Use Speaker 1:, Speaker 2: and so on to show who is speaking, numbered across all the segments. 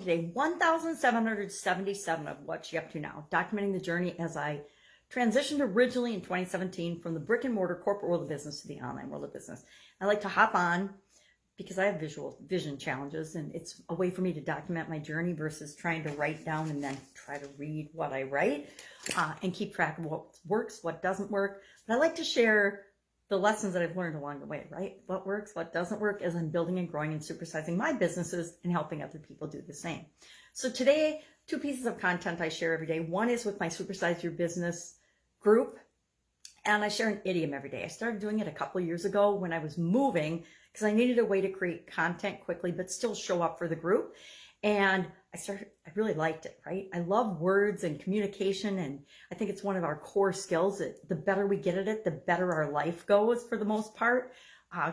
Speaker 1: Day 1777 of What You Up To Now, documenting the journey as I transitioned originally in 2017 from the brick and mortar corporate world of business to the online world of business. I like to hop on because I have vision challenges, and it's a way for me to document my journey versus trying to write down and then try to read what I write and keep track of what works, what doesn't work. But I like to share the lessons that I've learned along the way, right? What works, what doesn't work, as I'm building and growing and supersizing my businesses and helping other people do the same. So today, 2 pieces of content I share every day. One is with my Supersize Your Business group, and I share an idiom every day. I started doing it a couple of years ago when I was moving because I needed a way to create content quickly but still show up for the group. And I really liked it, right? I love words and communication, and I think it's one of our core skills. The better we get at it, the better our life goes for the most part.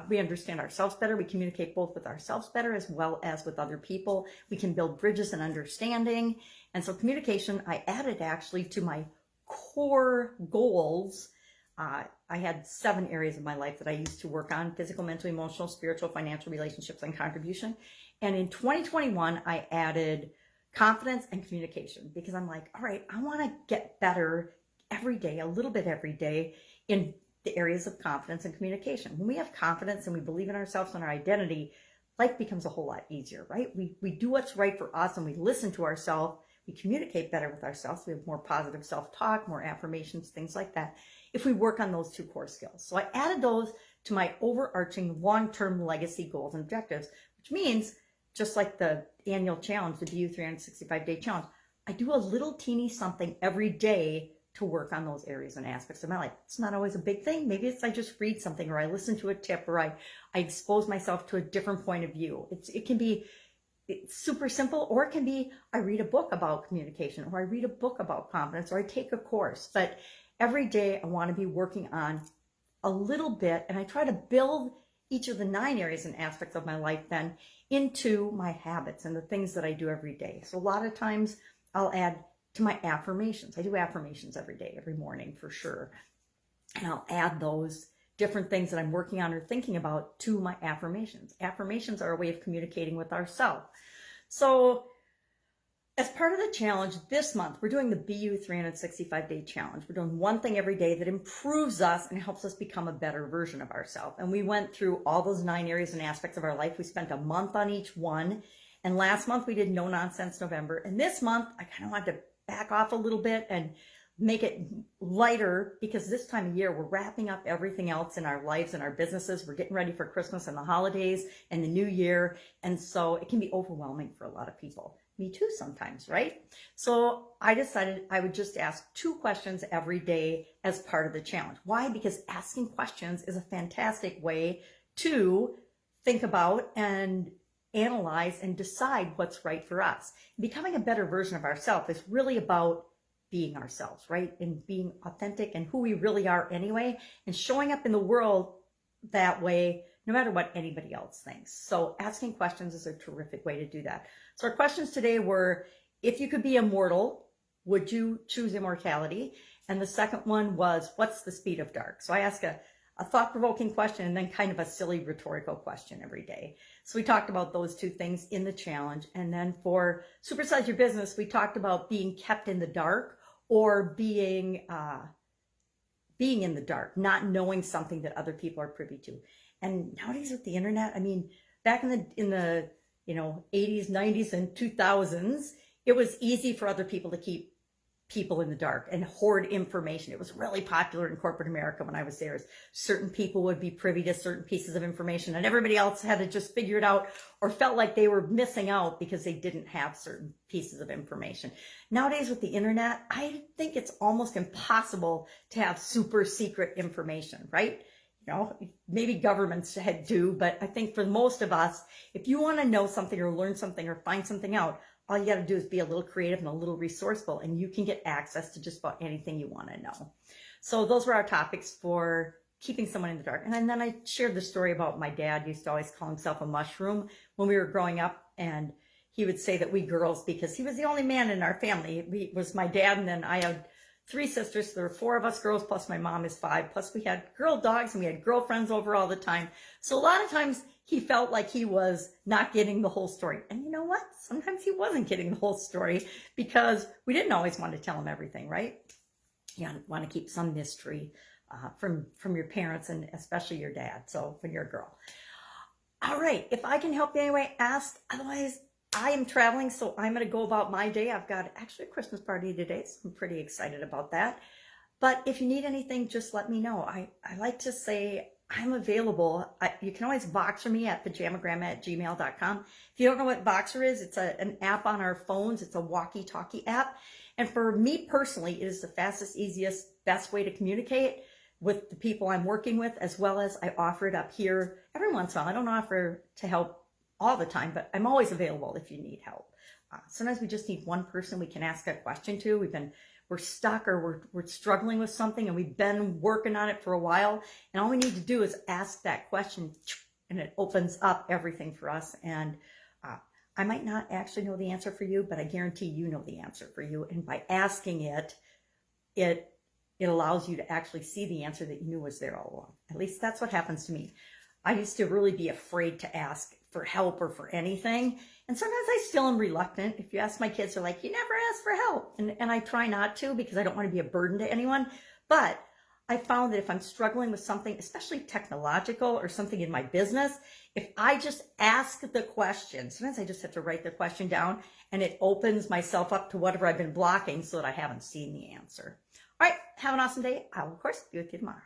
Speaker 1: We understand ourselves better. We communicate both with ourselves better as well as with other people. We can build bridges and understanding. And so communication, I added actually to my core goals. I had 7 areas of my life that I used to work on: physical, mental, emotional, spiritual, financial, relationships, and contribution. And in 2021, I added confidence and communication because I'm like, all right, I want to get better every day, a little bit every day, in the areas of confidence and communication. When we have confidence and we believe in ourselves and our identity, life becomes a whole lot easier, right? We do what's right for us, and we listen to ourselves. We communicate better with ourselves. We have more positive self-talk, more affirmations, things like that, if we work on those 2 core skills. So I added those to my overarching long-term legacy goals and objectives, which means, just like the annual challenge, the BU 365-day challenge, I do a little teeny something every day to work on those areas and aspects of my life. It's not always a big thing. Maybe it's I just read something, or I listen to a tip, or I expose myself to a different point of view. It can be super simple, or it can be I read a book about communication, or I read a book about confidence, or I take a course. But every day I want to be working on a little bit, and I try to build each of the 9 areas and aspects of my life then into my habits and the things that I do every day. So a lot of times I'll add to my affirmations. I do affirmations every day, every morning for sure. And I'll add those different things that I'm working on or thinking about to my affirmations. Affirmations are a way of communicating with ourselves. So as part of the challenge this month, we're doing the BU 365-day challenge. We're doing one thing every day that improves us and helps us become a better version of ourselves. And we went through all those 9 areas and aspects of our life. We spent a month on each one. And last month we did No Nonsense November. And this month I kind of wanted to back off a little bit and make it lighter, because this time of year we're wrapping up everything else in our lives and our businesses. We're getting ready for Christmas and the holidays and the new year. And so it can be overwhelming for a lot of people. Me too sometimes, right? So I decided I would just ask 2 questions every day as part of the challenge. Why? Because asking questions is a fantastic way to think about and analyze and decide what's right for us. Becoming a better version of ourselves is really about being ourselves, right? And being authentic and who we really are anyway, and showing up in the world that way, no matter what anybody else thinks. So asking questions is a terrific way to do that. So our questions today were, if you could be immortal, would you choose immortality? And the second one was, what's the speed of dark? So I ask a thought-provoking question and then kind of a silly rhetorical question every day. So we talked about those 2 things in the challenge. And then for Supersize Your Business, we talked about being kept in the dark, or being in the dark, not knowing something that other people are privy to. And nowadays with the internet, I mean, back in the 80s, 90s, and 2000s, it was easy for other people to keep people in the dark and hoard information. It was really popular in corporate America when I was there. Certain people would be privy to certain pieces of information, and everybody else had to just figure it out, or felt like they were missing out because they didn't have certain pieces of information. Nowadays with the internet, I think it's almost impossible to have super secret information, right? Maybe governments do, but I think for most of us, if you want to know something or learn something or find something out, all you got to do is be a little creative and a little resourceful, and you can get access to just about anything you want to know. So those were our topics for keeping someone in the dark. And then I shared the story about my dad used to always call himself a mushroom when we were growing up, and he would say that we girls, because he was the only man in our family, it was my dad, and then I had 3 sisters, so there were 4 of us girls, plus my mom is 5, plus we had girl dogs and we had girlfriends over all the time. So a lot of times he felt like he was not getting the whole story. And you know what? Sometimes he wasn't getting the whole story because we didn't always want to tell him everything, right? You want to keep some mystery from your parents and especially your dad. So when you're a girl. All right. If I can help you anyway, ask. Otherwise, I am traveling, so I'm going to go about my day. I've got actually a Christmas party today, so I'm pretty excited about that. But if you need anything, just let me know. I like to say I'm available. You can always Voxer me at pajamagrandma@gmail.com. If you don't know what Voxer is, it's an app on our phones. It's a walkie-talkie app. And for me personally, it is the fastest, easiest, best way to communicate with the people I'm working with, as well as I offer it up here every once in a while. I don't offer to help all the time, but I'm always available if you need help. Sometimes we just need one person we can ask a question to. We're stuck or we're struggling with something and we've been working on it for a while. And all we need to do is ask that question and it opens up everything for us. And I might not actually know the answer for you, but I guarantee you know the answer for you. And by asking it, it allows you to actually see the answer that you knew was there all along. At least that's what happens to me. I used to really be afraid to ask for help or for anything. And sometimes I still am reluctant. If you ask my kids, they're like, you never ask for help. And I try not to because I don't want to be a burden to anyone. But I found that if I'm struggling with something, especially technological or something in my business, if I just ask the question, sometimes I just have to write the question down and it opens myself up to whatever I've been blocking so that I haven't seen the answer. All right, have an awesome day. I will, of course, be with you tomorrow.